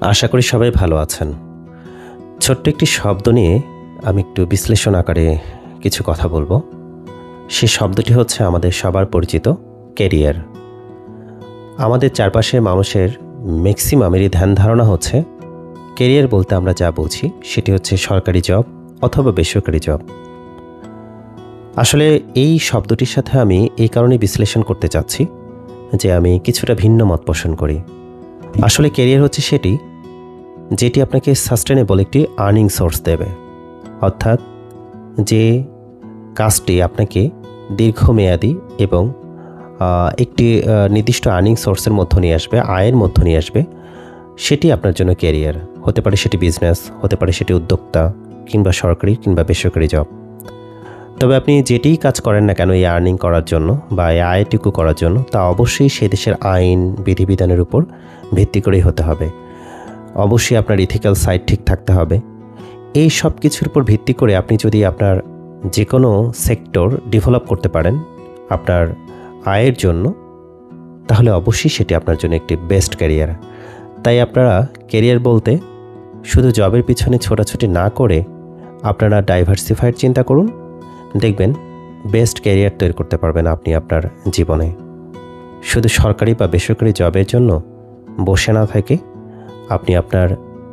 আশা করি সবাই ভালো আছেন। ছোট্ট একটি শব্দ নিয়ে আমি একটু বিশ্লেষণ আকারে কিছু কথা বলবো। সেই শব্দটি হচ্ছে আমাদের সবার পরিচিত ক্যারিয়ার। আমাদের চারপাশের মানুষের ম্যাক্সিমামেরই ধ্যান ধারণা হচ্ছে ক্যারিয়ার বলতে আমরা যা বুঝি সেটি হচ্ছে সরকারি জব অথবা বেসরকারি জব। আসলে এই শব্দটির সাথে আমি এই কারণে বিশ্লেষণ করতে চাচ্ছি যে আমি কিছুটা ভিন্ন মত পোষণ করি। আসলে ক্যারিয়ার হচ্ছে সেটি যেটি আপনাকে সাস্টেনেবল একটি আর্নিং সোর্স দেবে, অর্থাৎ যে কাজটি আপনাকে দীর্ঘমেয়াদী এবং একটি নির্দিষ্ট আর্নিং সোর্সের মধ্যে নিয়ে আসবে, আয়ের মধ্যে নিয়ে আসবে, সেটি আপনার জন্য ক্যারিয়ার হতে পারে। সেটি বিজনেস হতে পারে, সেটি উদ্যোক্তা কিংবা সরকারি কিংবা বেসরকারি জব। তবে আপনি যেটিই কাজ করেন না কেন এই আর্নিং করার জন্য বা এই আয়টুকু করার জন্য, তা অবশ্যই সে দেশের আইন বিধিবিধানের উপর ভিত্তি করেই হতে হবে। অবশ্যই আপনার ইথিক্যাল সাইড ঠিক থাকতে হবে। এই সব কিছুর উপর ভিত্তি করে আপনি যদি আপনার যে কোনো সেক্টর ডেভেলপ করতে পারেন আপনার আয়ের জন্য, তাহলে অবশ্যই সেটি আপনার জন্য একটি বেস্ট ক্যারিয়ার। তাই আপনারা ক্যারিয়ার বলতে শুধু জবের পিছনে ছোটাছুটি না করে আপনারা ডাইভার্সিফাইড চিন্তা করুন, দেখবেন বেস্ট ক্যারিয়ার তৈরি করতে পারবেন আপনি আপনার জীবনে। শুধু সরকারি বা বেসরকারি জবের জন্য বসে না থেকে আপনি আপনার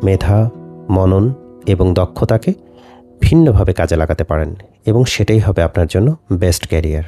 মেধা, মনন এবং দক্ষতাকে ভিন্নভাবে কাজে লাগাতে পারেন এবং সেটাই হবে আপনার জন্য বেস্ট ক্যারিয়ার।